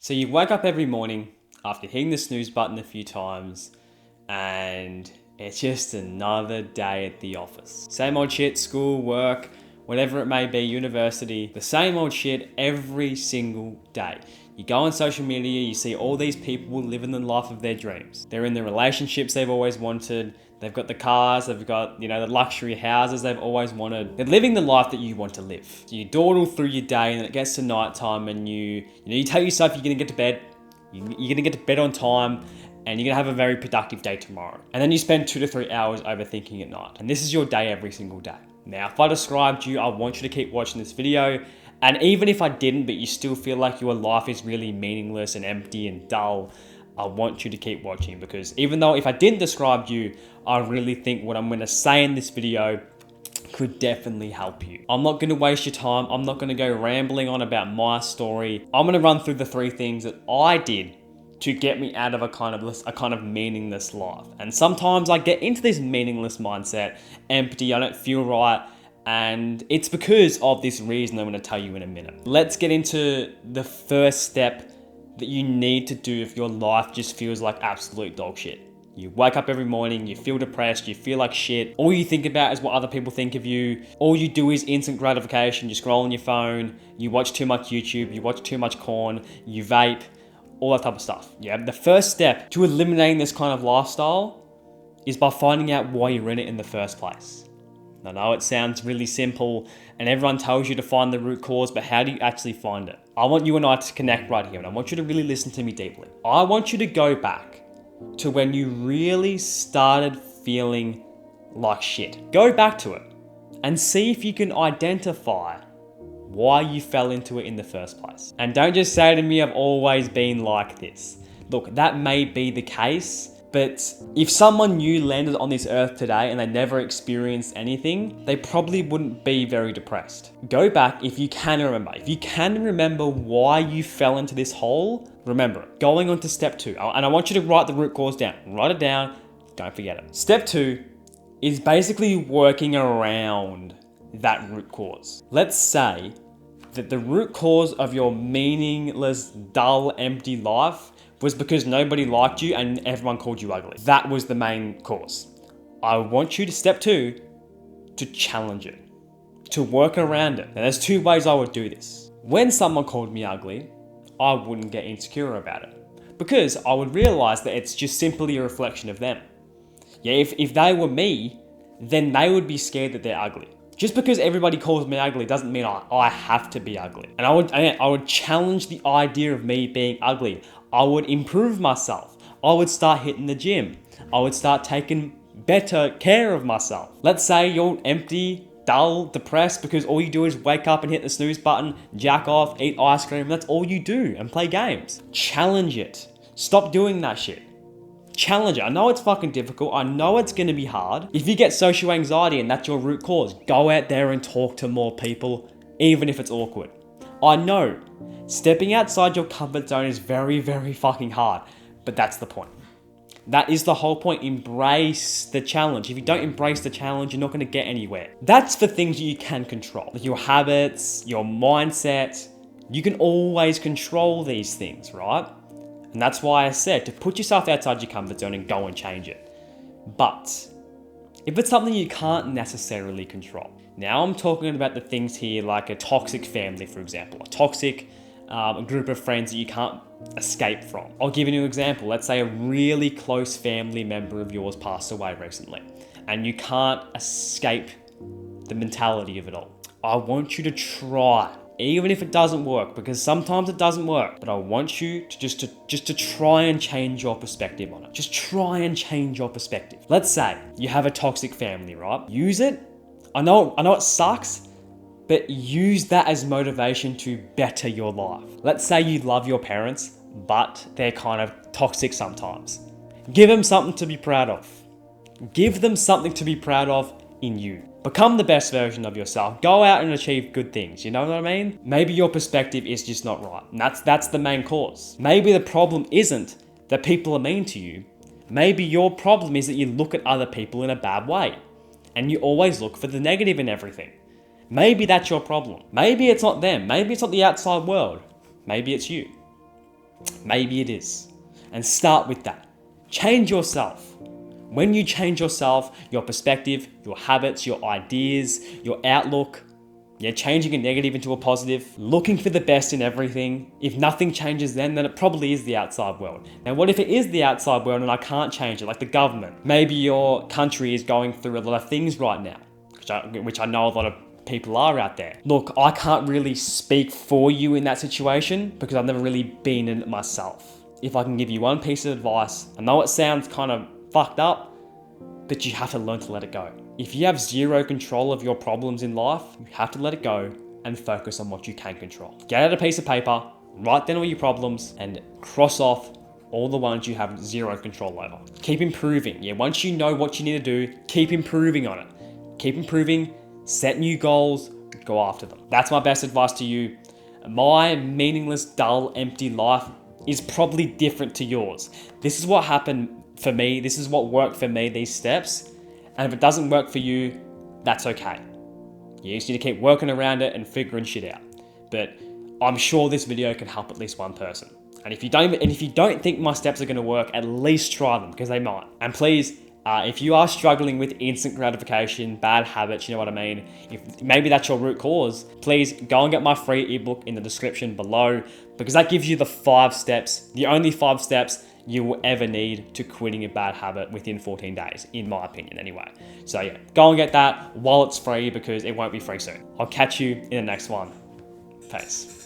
So you wake up every morning after hitting the snooze button a few times and it's just another day at the office. Same old shit, school, work, whatever it may be, university, the same old shit every single day. You go on social media, you see all these people living the life of their dreams. They're in the relationships they've always wanted. They've got the cars, they've got, the luxury houses they've always wanted. They're living the life that you want to live. So you dawdle through your day and then it gets to nighttime and you tell yourself you're gonna get to bed, you're gonna get to bed on time, and you're gonna have a very productive day tomorrow. And then you spend 2 to 3 hours overthinking at night. And this is your day every single day. Now, if I described you, I want you to keep watching this video. And even if I didn't, but you still feel like your life is really meaningless and empty and dull, I want you to keep watching, because even though if I didn't describe you, I really think what I'm gonna say in this video could definitely help you. I'm not gonna waste your time. I'm not gonna go rambling on about my story. I'm gonna run through the 3 things that I did to get me out of a kind of meaningless life. And sometimes I get into this meaningless mindset, empty, I don't feel right, and it's because of this reason I'm gonna tell you in a minute. Let's get into the first step that you need to do if your life just feels like absolute dog shit. You wake up every morning, you feel depressed, you feel like shit. All you think about is what other people think of you. All you do is instant gratification. You scroll on your phone, you watch too much YouTube, you watch too much porn, you vape, all that type of stuff. Yeah, the first step to eliminating this kind of lifestyle is by finding out why you're in it in the first place. I know it sounds really simple and everyone tells you to find the root cause, but how do you actually find it? I want you and I to connect right here, and I want you to really listen to me deeply. I want you to go back to when you really started feeling like shit. Go back to it and see if you can identify why you fell into it in the first place. And don't just say to me, I've always been like this. Look, that may be the case, but if someone new landed on this earth today and they never experienced anything, they probably wouldn't be very depressed. Go back if you can remember. If you can remember why you fell into this hole, remember it. Going on to step 2, and I want you to write the root cause down. Write it down, don't forget it. Step 2 is basically working around that root cause. Let's say that the root cause of your meaningless, dull, empty life was because nobody liked you and everyone called you ugly. That was the main cause. I want you to, step 2, to challenge it, to work around it. Now there's 2 ways I would do this. When someone called me ugly, I wouldn't get insecure about it, because I would realize that it's just simply a reflection of them. Yeah, if they were me, then they would be scared that they're ugly. Just because everybody calls me ugly doesn't mean I have to be ugly. And I would challenge the idea of me being ugly. I would improve myself. I would start hitting the gym. I would start taking better care of myself. Let's say you're empty, dull, depressed because all you do is wake up and hit the snooze button, jack off, eat ice cream. That's all you do, and play games. Challenge it. Stop doing that shit. Challenge it. I know it's fucking difficult. I know it's going to be hard. If you get social anxiety and that's your root cause, go out there and talk to more people, even if it's awkward. I know stepping outside your comfort zone is very, very fucking hard, but that's the point. That is the whole point. Embrace the challenge. If you don't embrace the challenge, you're not going to get anywhere. That's for things you can control, like your habits, your mindset. You can always control these things, right? And that's why I said to put yourself outside your comfort zone and go and change it. But if it's something you can't necessarily control, now I'm talking about the things here like a toxic family, for example, a toxic group of friends that you can't escape from. I'll give you an example. Let's say a really close family member of yours passed away recently and you can't escape the mentality of it all. I want you to try, even if it doesn't work, because sometimes it doesn't work, but I want you to just to try and change your perspective on it. Just try and change your perspective. Let's say you have a toxic family, right? Use it. I know it sucks, but use that as motivation to better your life. Let's say you love your parents, but they're kind of toxic sometimes. Give them something to be proud of. Give them something to be proud of in you. Become the best version of yourself. Go out and achieve good things. You know what I mean? Maybe your perspective is just not right. And that's the main cause. Maybe the problem isn't that people are mean to you. Maybe your problem is that you look at other people in a bad way. And you always look for the negative in everything. Maybe that's your problem. Maybe it's not them. Maybe it's not the outside world. Maybe it's you. Maybe it is. And start with that. Change yourself. When you change yourself, your perspective, your habits, your ideas, your outlook, changing a negative into a positive, looking for the best in everything. If nothing changes then it probably is the outside world. Now, what if it is the outside world and I can't change it, like the government? Maybe your country is going through a lot of things right now, which I know a lot of people are out there. Look, I can't really speak for you in that situation because I've never really been in it myself. If I can give you one piece of advice, I know it sounds kind of fucked up, but you have to learn to let it go. If you have zero control of your problems in life, you have to let it go and focus on what you can control. Get out a piece of paper, write down all your problems, and cross off all the ones you have zero control over. Keep improving. Once you know what you need to do, keep improving on it. Keep improving, set new goals, go after them. That's my best advice to you. My meaningless, dull, empty life is probably different to yours. This is what happened for me. This is what worked for me, these steps. And if it doesn't work for you, that's okay. You just need to keep working around it and figuring shit out. But I'm sure this video can help at least one person. And if you don't think my steps are going to work, at least try them, because they might. And please, if you are struggling with instant gratification, bad habits, you know what I mean? If maybe that's your root cause, please go and get my free ebook in the description below, because that gives you the 5 steps, the only 5 steps you will ever need to quitting a bad habit within 14 days, in my opinion anyway. So go and get that while it's free, because it won't be free soon. I'll catch you in the next one. Peace.